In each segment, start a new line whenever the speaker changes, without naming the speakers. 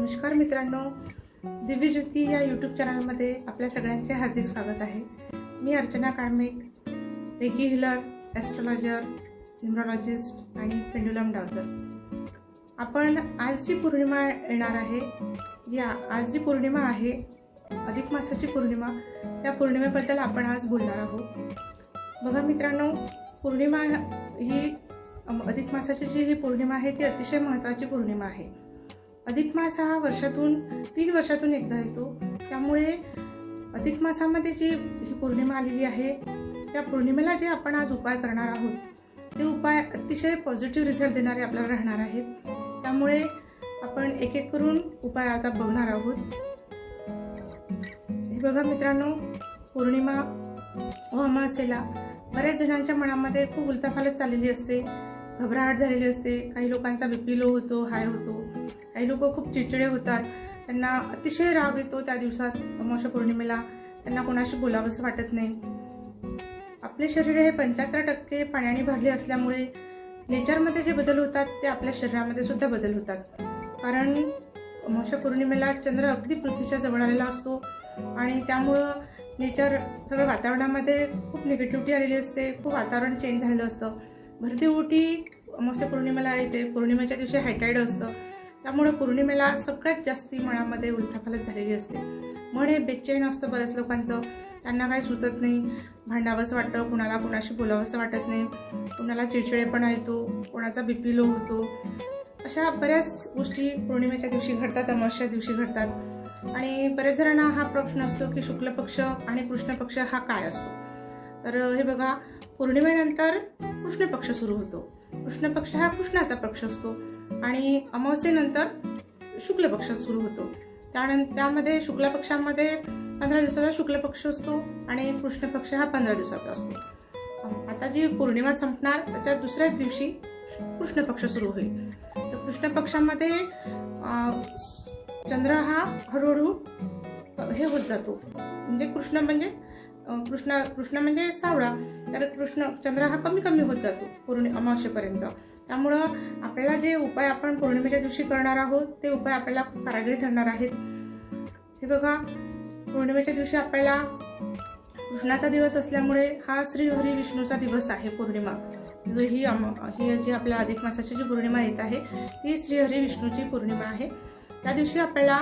नमस्कार मित्रांनो, दिव्य ज्योती या यूट्यूब चॅनलमध्ये आपल्या सगळ्यांचे हार्दिक स्वागत आहे। मी Archana काळमेक, recce healer, astrologer, numerologist आणि पेंडुलम डाउजर। आपण आज जी पौर्णिमा येणार आहे, आज जी पौर्णिमा आहे, अधिक मासाची पौर्णिमा, त्या पौर्णिमेबद्दल आपण आज बोलणार आहोत। बघा मित्रांनो, पौर्णिमा ही अधिक मासाची जी ही पौर्णिमा आहे ती अतिशय महत्त्वाची पौर्णिमा आहे। अधिक मास हा वर्षातून 3 वर्षातून एकदा येतो, त्यामुळे अधिक मासामध्ये जी ही पौर्णिमा आलेली आहे त्या पौर्णिमेला जे आपण आज उपाय करणार आहोत ते उपाय अतिशय पॉझिटिव्ह रिझल्ट देणारे आपल्याला राहणार आहेत। त्यामुळे आपण एक एक करून उपाय आता बघणार आहोत। हे बघा मित्रांनो, पौर्णिमा व अमावास्येला बऱ्याच जणांच्या मनामध्ये खूप उलथापालथ चाललेली असते, घबराहट झालेली असते। काही लोकांचा बीपी लो होतो, हाय होतो, काही लोक खूप चिडचिडे होतात, त्यांना अतिशय राग येतो त्या दिवसात। अमावस्या पौर्णिमेला त्यांना कोणाशी बोलावंसं वाटत नाही। आपले शरीर हे 75% पाण्याने भरले असल्यामुळे नेचरमध्ये जे बदल होतात ते आपल्या शरीरामध्ये सुद्धा बदल होतात। कारण अमावस्या पौर्णिमेला चंद्र अगदी पृथ्वीच्या जवळ आलेला असतो आणि त्यामुळं नेचर सगळं वातावरणामध्ये खूप निगेटिव्हिटी आलेली असते, खूप वातावरण चेंज झालेलं असतं। भरती ओटी अमावस्या पौर्णिमेला येते, पौर्णिमेच्या दिवशी हायटाईड असतं, त्यामुळे पौर्णिमेला सगळ्यात जास्ती मनामध्ये उलथापालथ झालेली असते। मन हे बेचैन असतं बऱ्याच लोकांचं, त्यांना काही सुचत नाही, भांडावंसं वाटतं, कुणाला कुणाशी बोलावंसं वाटत नाही, कुणाला चिडचिडेपणा येतो, कोणाचा बीपी लो होतो। अशा बऱ्याच गोष्टी पौर्णिमेच्या दिवशी घडतात, अमावस्या दिवशी घडतात। आणि बऱ्याच जणांना हा प्रश्न असतो की शुक्ल पक्ष आणि कृष्ण पक्ष हा काय असतो। तर हे बघा, पौर्णिमेनंतर कृष्ण पक्ष सुरू होतो। कृष्ण पक्ष हा कृष्णाचा पक्ष असतो आणि अमावस्येनंतर शुक्ल पक्ष सुरू होतो। त्यामध्ये शुक्ल पक्षामध्ये 15 दिवसाचा शुक्ल पक्ष असतो आणि कृष्ण पक्ष हा 15 दिवसाचा असतो। आता जी पौर्णिमा संपणार त्याच्या दुसऱ्याच दिवशी कृष्ण पक्ष सुरू होईल। तर कृष्ण पक्षामध्ये चंद्र हा हळूहळू हे होत जातो, म्हणजे कृष्ण म्हणजे सावळा, तर चंद्र हा कमी कमी होत जातो अमावस्येपर्यंत। त्यामुळं आपल्याला जे उपाय आपण पौर्णिमेच्या दिवशी करणार आहोत ते उपाय आपल्याला खूप कारागिरी ठरणार आहेत। हे बघा, पौर्णिमेच्या दिवशी आपल्याला कृष्णाचा दिवस असल्यामुळे हा श्री हरी विष्णूचा दिवस आहे। पौर्णिमा जो ही जी आपल्या अधिक मासाची जी पौर्णिमा येत आहे ती श्री हरी विष्णूची पौर्णिमा आहे। त्या दिवशी आपल्याला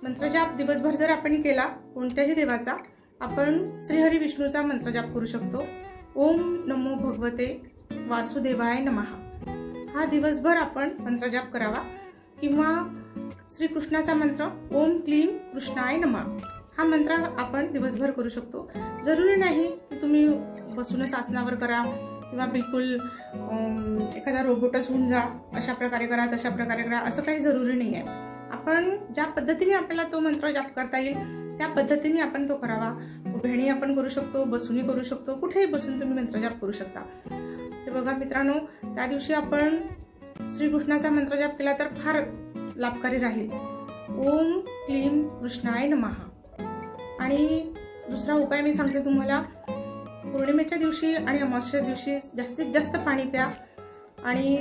मंत्रजाप दिवसभर जर आपण केला कोणत्याही देवाचा, आपण श्रीहरी विष्णूचा मंत्रजाप करू शकतो। ओम नमो भगवते वासुदेवाय नमः हा दिवसभर आपण मंत्रजाप करावा, किंवा श्रीकृष्णाचा मंत्र ओम क्लीम कृष्णाय नमः हा मंत्र आपण दिवसभर करू शकतो। जरुरी नाही की तुम्ही बसूनच आसनावर करा किंवा बिलकुल एखादा रोबोटच होऊन जा, अशा प्रकारे करा तशा प्रकारे करा, असं काही जरुरी नाही आहे। आपण ज्या पद्धतीने आपल्याला तो मंत्र जाप करता येईल त्या पद्धतीने आपण तो करावा। उभ्याने आपण करू शकतो, बसूनही करू शकतो, कुठेही बसून तुम्ही मंत्रजाप करू शकता। हे बघा मित्रांनो, त्या दिवशी आपण श्रीकृष्णाचा मंत्रजाप केला तर फार लाभकारी राहील। ओम क्लीम कृष्णाय नमः। आणि दुसरा उपाय मी सांगते तुम्हाला, पौर्णिमेच्या दिवशी आणि अमावस्या दिवशी जास्तीत जास्त पाणी प्या आणि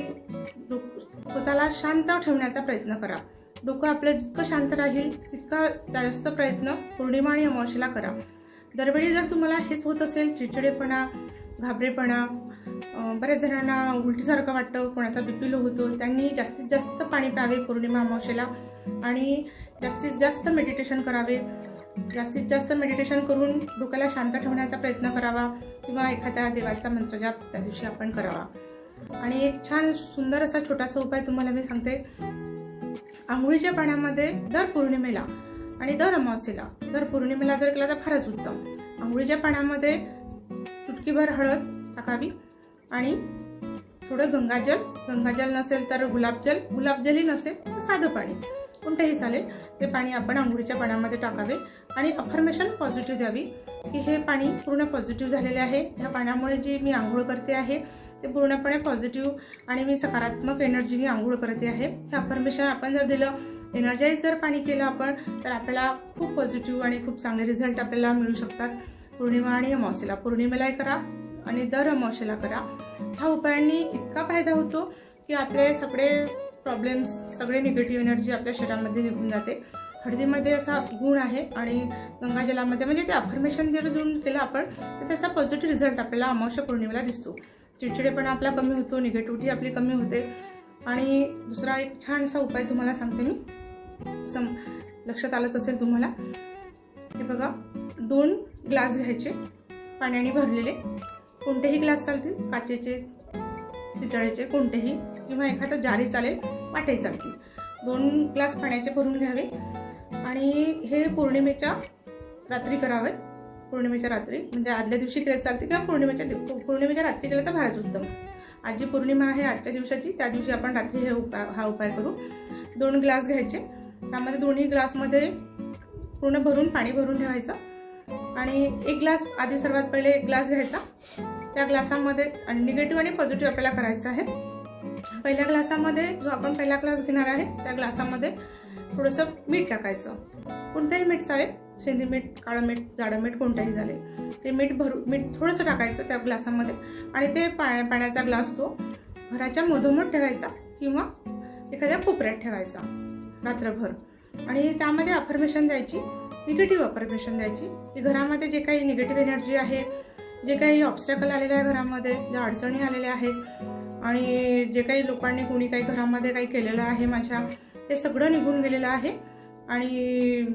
स्वतःला शांत ठेवण्याचा प्रयत्न करा। डोकं आपलं जितकं शांत राहील तितका जास्त प्रयत्न पौर्णिमा आणि अमावस्येला करा। दरवेळी जर तुम्हाला हेच होत असेल, चिडचिडेपणा, घाबरेपणा, बऱ्याच जणांना उलटीसारखं वाटतं, कोणाचा बीपी लो होतो, त्यांनी जास्तीत जास्त पाणी प्यावे पौर्णिमा अमावस्येला आणि जास्तीत जास्त मेडिटेशन करावे। जास्तीत जास्त मेडिटेशन करून डोक्याला शांत ठेवण्याचा प्रयत्न करावा, किंवा एखाद्या देवाचा मंत्रजाप त्या दिवशी आपण करावा। आणि एक छान सुंदर असा छोटासा उपाय तुम्हाला मी सांगते। आंघोळीच्या पाण्यामध्ये दर पौर्णिमेला आणि दर अमावस्येला, दर पौर्णिमेला जर केला तर फारच उत्तम, आंघोळीच्या पाण्यामध्ये चुटकीभर हळद टाकावी आणि थोडं गंगाजल नसेल तर गुलाबजलही नसेल तर साधं पाणी कोणतंही चालेल, ते पाणी आपण आंघोळीच्या पाण्यामध्ये टाकावे आणि अफर्मेशन पॉझिटिव्ह द्यावी की हे पाणी पूर्ण पॉझिटिव्ह झालेले आहे, ह्या पाण्यामुळे जी मी आंघोळ करते आहे ते पूर्णपणे पॉझिटिव्ह आणि मी सकारात्मक एनर्जीने आंघोळ करते आहे। हे अफर्मेशन आपण जर दिलं, एनर्जाइज जर पाणी केलं आपण, तर आपल्याला खूप पॉझिटिव्ह आणि खूप चांगले रिझल्ट आपल्याला मिळू शकतात। पौर्णिमा आणि अमावस्येला, पौर्णिमेलाही करा आणि दर अमावस्येला करा। ह्या उपायांनी इतका फायदा होतो की आपले सगळे प्रॉब्लेम्स, सगळे निगेटिव्ह एनर्जी आपल्या शरीरामध्ये निघून जाते. हळदीमध्ये असा गुण आहे आणि गंगाजलामध्ये म्हणजे ते अफर्मेशन जर जुळून केलं आपण तर त्याचा पॉझिटिव्ह रिझल्ट आपल्याला अमावस्या पौर्णिमेला दिसतो. चिडचिडेपणा आपला कमी होतो, निगेटिव्हिटी आपली कमी होते. आणि दुसरा एक छानसा उपाय तुम्हाला सांगते मी, लक्षात आलंच असेल तुम्हाला. हे बघा, 2 ग्लास घ्यायचे पाण्याने भरलेले, कोणतेही ग्लास चालतील, काचेचे, पितळेचे कोणतेही, किंवा एखादा जारी चालेल, वाटे चालतील. 2 ग्लास पाण्याचे भरून घ्यावे आणि हे पौर्णिमेच्या रात्री करावे. पौर्णिमेच्या रात्री म्हणजे आदल्या दिवशी केले चालते किंवा पौर्णिमेच्या रात्री केलं तर फारच उत्तम. आज जी पौर्णिमा आहे आजच्या दिवसाची, त्या दिवशी आपण रात्री हा उपाय करू. 2 ग्लास घ्यायचे, त्यामध्ये दोन्ही ग्लासमध्ये पूर्ण भरून पाणी भरून ठेवायचं आणि 1 ग्लास आधी सर्वात पहिले 1 ग्लास घ्यायचा. त्या ग्लासामध्ये आणि निगेटिव्ह आणि पॉझिटिव्ह आपल्याला करायचं आहे. पहिल्या ग्लासामध्ये जो आपण पहिला ग्लास घेणार आहे त्या ग्लासामध्ये थोडंसं मीठ टाकायचं. कोणतंही मीठ चालेल, शेंदी मीठ, काळं मीठ, जाडं मीठ कोणतंही चालेल. ते मीठ थोडंसं टाकायचं त्या ग्लासामध्ये आणि ते पाण्याचा ग्लास तो घराच्या मधोमध ठेवायचा किंवा एखाद्या कोपऱ्यात ठेवायचा रात्रभर. आणि त्यामध्ये अफर्मेशन द्यायची, निगेटिव्ह अफर्मेशन द्यायची की घरामध्ये जे काही निगेटिव्ह एनर्जी आहे, जे काही ऑब्स्टॅकल आलेले आहे घरामध्ये, ज्या अडचणी आलेल्या आहेत आणि जे काही लोकांनी कोणी काही घरामध्ये काही केलेलं आहे माझ्या, ते सगळं निघून गेलेलं आहे. आणि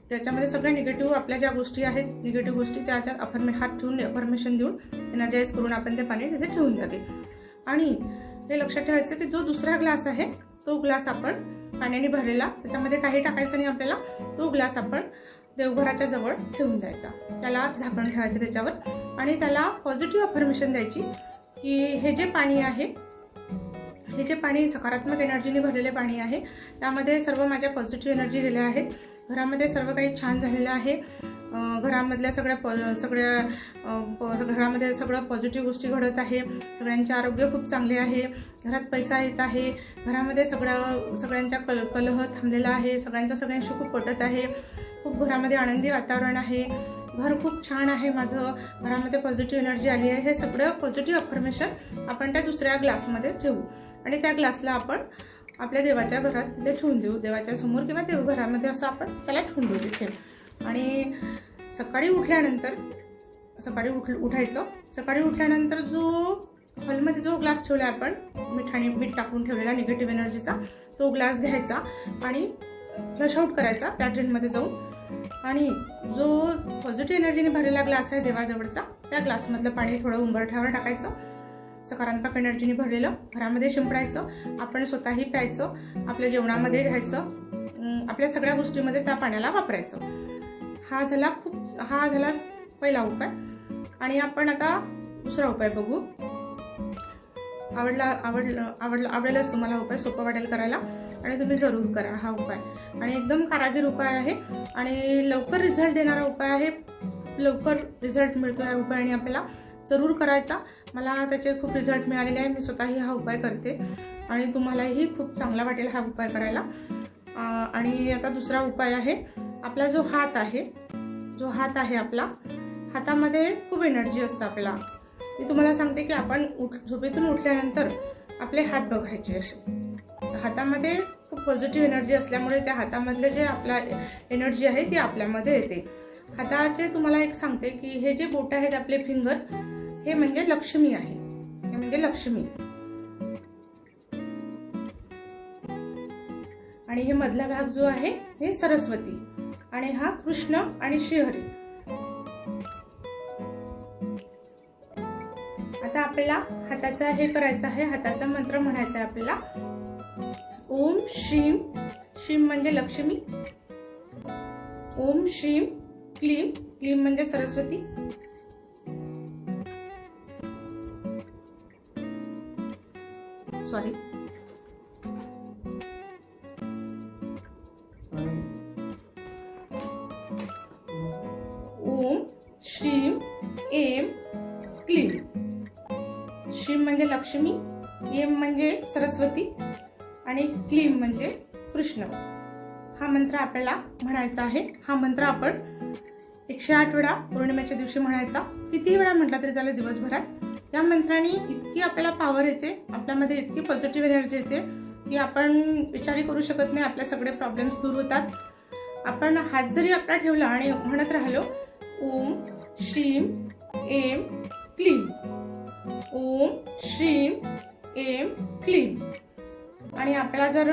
त्याच्यामध्ये सगळ्या निगेटिव्ह आपल्या ज्या गोष्टी आहेत, निगेटिव्ह गोष्टी त्याच्यात हात ठेवून अफर्मेशन देऊन एनर्जाइज करून आपण ते पाणी तिथे ठेवून द्यावे. आणि हे लक्षात ठेवायचं की जो दुसरा ग्लास आहे तो ग्लास आपण पाण्याने भरलेला, त्याच्यामध्ये काही टाकायचं नाही आपल्याला, तो ग्लास आपण देवघराच्या जवळ ठेवून द्यायचा. त्याला झाकण ठेवायचं त्याच्यावर आणि त्याला पॉझिटिव्ह अफर्मेशन द्यायची की हे जे पाणी आहे, हे जे पाणी सकारात्मक एनर्जीने भरलेले पाणी आहे, त्यामध्ये सर्व माझ्या पॉझिटिव्ह एनर्जी गेल्या आहेत. घरामध्ये सर्व काही छान झालेलं आहे. घरामधल्या घरामध्ये सगळं पॉझिटिव्ह गोष्टी घडत आहे. सगळ्यांचे आरोग्य खूप चांगले आहे. घरात पैसा येत आहे. घरामध्ये सगळ्यांच्या कलह थांबलेला आहे. सगळ्यांशी खूप पटत आहे. खूप घरामध्ये आनंदी वातावरण आहे. घर खूप छान आहे माझं. घरामध्ये पॉझिटिव्ह एनर्जी आली आहे. हे सगळं पॉझिटिव्ह अफर्मेशन आपण त्या दुसऱ्या ग्लासमध्ये ठेवू आणि त्या ग्लासला आपण आपल्या देवाच्या घरात तिथे ठेवून देऊ, देवाच्या समोर किंवा देवघरामध्ये असं आपण त्याला ठेवून देऊ तिथे. आणि सकाळी उठल्यानंतर उठायचं. सकाळी उठल्यानंतर जो हॉलमध्ये जो ग्लास ठेवला आपण मीठ टाकून ठेवलेला निगेटिव्ह एनर्जीचा, तो ग्लास घ्यायचा आणि फ्लश आउट करायचा त्या ड्रेनमध्ये जाऊन. आणि जो पॉझिटिव्ह एनर्जीने भरलेला ग्लास आहे देवाजवळचा, त्या ग्लासमधलं पाणी थोडं उंबरठ्यावर टाकायचं. सकारात्मक एनर्जीने भरलेलं घरामध्ये शिंपडायचं. आपण स्वतःही प्यायचं, आपल्या जेवणामध्ये घ्यायचं, आपल्या सगळ्या गोष्टीमध्ये त्या पाण्याला वापरायचं. हा झाला पहिला उपाय. आणि आपण आता दुसरा उपाय बघू. आवडेलच तुम्हाला उपाय, सोपा वाटेल करायला आणि तुम्ही जरूर करा हा उपाय. आणि एकदम कारागीर उपाय आहे आणि लवकर रिझल्ट देणारा उपाय आहे. लवकर रिझल्ट मिळतो या उपायाने आपल्याला, जरूर करायचा. मला त्याचे खूप रिझल्ट मिळालेले आहे. मी स्वतःही हा उपाय करते आणि तुम्हालाही खूप चांगला वाटेल हा उपाय करायला. आणि आता दुसरा उपाय आहे. आपला जो हात आहे आपला, हातामध्ये खूप एनर्जी असतं आपला. मी तुम्हाला सांगते की आपण झोपेतून उठल्यानंतर आपले हात बघायचे असे. हातामध्ये खूप पॉझिटिव्ह एनर्जी असल्यामुळे त्या हातामधले जे आपला एनर्जी आहे ती आपल्यामध्ये येते. हाताचे तुम्हाला एक सांगते की हे जे बोट आहेत आपले फिंगर, हे म्हणजे लक्ष्मी आहे. हे म्हणजे लक्ष्मी. आणि हे मधला भाग जो आहे हे सरस्वती आणि हा कृष्ण आणि श्रीहरी. आता आपल्याला हाताचा हे करायचं आहे. हाताचा मंत्र म्हणायचा आहे आपल्याला. ओम श्रीम, श्रीम म्हणजे लक्ष्मी. ओम श्रीम क्लीम, क्लीम म्हणजे सरस्वती. सॉरी, ओम श्रीम एम क्लीम. श्रीम म्हणजे लक्ष्मी, एम म्हणजे सरस्वती आणि क्लीम म्हणजे कृष्ण. हा मंत्र आपल्याला म्हणायचा आहे. हा मंत्र आपण 108 वेळा पौर्णिमेच्या दिवशी म्हणायचा. किती वेळा म्हटला तरी चालेल दिवसभरात. या मंत्राने इतकी आपल्याला पॉवर येते, आपल्यामध्ये इतकी पॉझिटिव्ह एनर्जी येते की आपण विचारही करू शकत नाही, आपले सगळे प्रॉब्लेम्स दूर होतात. आपण हात जरी आपला ठेवला आणि म्हणत राहिलो ओम श्रीम एम क्लीम, ओम श्रीम एम क्लीम, आणि आपल्याला जर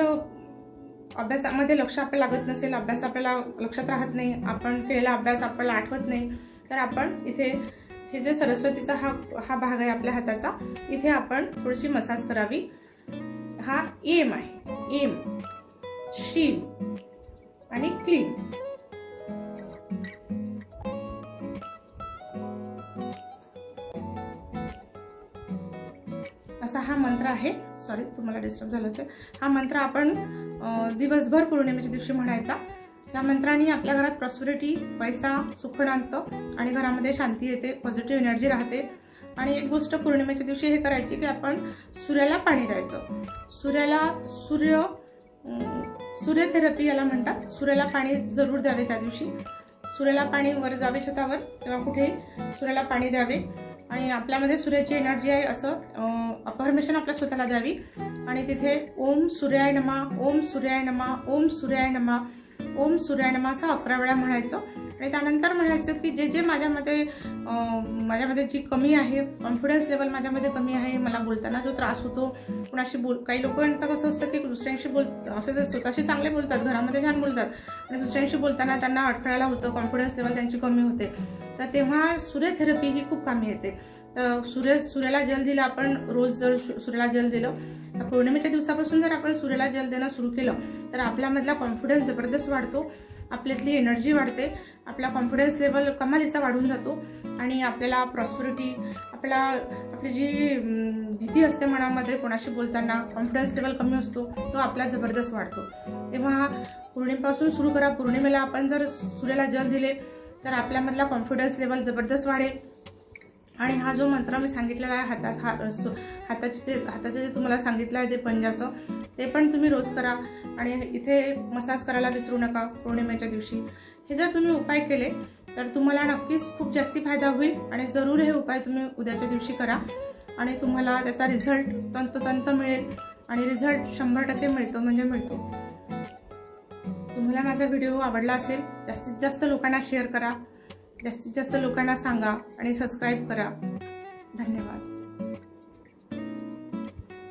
अभ्यासामध्ये लक्ष आपल्याला लागत नसेल, अभ्यास आपल्याला लक्षात राहत नाही, आपण केलेला अभ्यास आपल्याला आठवत नाही, तर आपण इथे हे जे सरस्वतीचा हा भाग आहे आपल्या हाताचा, इथे आपण थोडीशी मसाज करावी. हा एम आहे, एम श्रीम आणि क्लीम. असा हा मंत्र आहे. सॉरी तुम्हाला डिस्टर्ब झालं असेल. हा मंत्र आपण दिवसभर पौर्णिमेच्या दिवशी म्हणायचा. या मंत्राने आपल्या घरात प्रॉस्पेरिटी, पैसा, सुखणांत आणि घरामध्ये शांती येते, पॉझिटिव्ह एनर्जी राहते. आणि एक गोष्ट पौर्णिमेच्या दिवशी हे करायची की आपण सूर्याला पाणी द्यायचं. सूर्य थेरपी याला म्हणतात. सूर्याला पाणी जरूर द्यावे त्या दिवशी. सूर्याला पाणी वर जावे छतावर किंवा कुठेही सूर्याला पाणी द्यावे आणि आपल्यामध्ये सूर्याची एनर्जी आहे असं अफर्मेशन आपल्या स्वतःला द्यावी. आणि तिथे ओम सूर्याय नमा, ओम सूर्याय नमा, ओम सूर्याय नमा, ओम सूर्याय नमा असं 11 वेळा म्हणायचं. आणि त्यानंतर म्हणायचं की जे माझ्यामध्ये जी कमी आहे, कॉन्फिडन्स लेवल माझ्यामध्ये कमी आहे, मला बोलताना जो त्रास होतो, कुणाशी काही लोकांचं कसं असतं की दुसऱ्यांशी असं ते स्वतःशी चांगले बोलतात, घरामध्ये छान बोलतात आणि दुसऱ्यांशी बोलताना त्यांना अडथळायला होतं, कॉन्फिडन्स लेवल त्यांची कमी होते. तर तेव्हा सूर्य थेरपी ही खूप कामी येते. तर सूर्याला जल दिलं आपण, रोज जर सूर्याला जल दिलं, पौर्णिमेच्या दिवसापासून जर आपण सूर्याला जल देणं सुरू केलं तर आपल्यामधला कॉन्फिडन्स जबरदस्त वाढतो, आपल्यातली एनर्जी वाढते, आपला कॉन्फिडन्स लेवल कमालीचा वाढून जातो आणि आपल्याला प्रॉस्पेरिटी, आपली जी भीती असते मनामध्ये कोणाशी बोलताना, कॉन्फिडन्स लेवल कमी असतो, तो आपला जबरदस्त वाढतो. तेव्हा पौर्णिमेपासून सुरू करा. पौर्णिमेला आपण जर सूर्याला जल दिले तर आपल्यामधला कॉन्फिडन्स लेवल जबरदस्त वाढेल. आणि हा जो मंत्र मी सांगितलेला आहे हाताचं जे तुम्हाला सांगितलं आहे ते पंजाचं, ते पण तुम्ही रोज करा. आणि इथे मसाज करायला विसरू नका पौर्णिमेच्या दिवशी. हे जर तुम्ही उपाय केले तर तुम्हाला नक्कीच खूप जास्ती फायदा होईल. आणि जरूर हे उपाय तुम्ही उद्याच्या दिवशी करा आणि तुम्हाला त्याचा रिझल्ट तंतोतंत मिळेल. आणि रिझल्ट 100% मिळतो. तुम्हाला माझा व्हिडिओ आवडला असेल, जास्तीत जास्त लोकांना शेअर करा, जास्तीत जास्त लोकांना सांगा आणि सबस्क्राईब करा. धन्यवाद.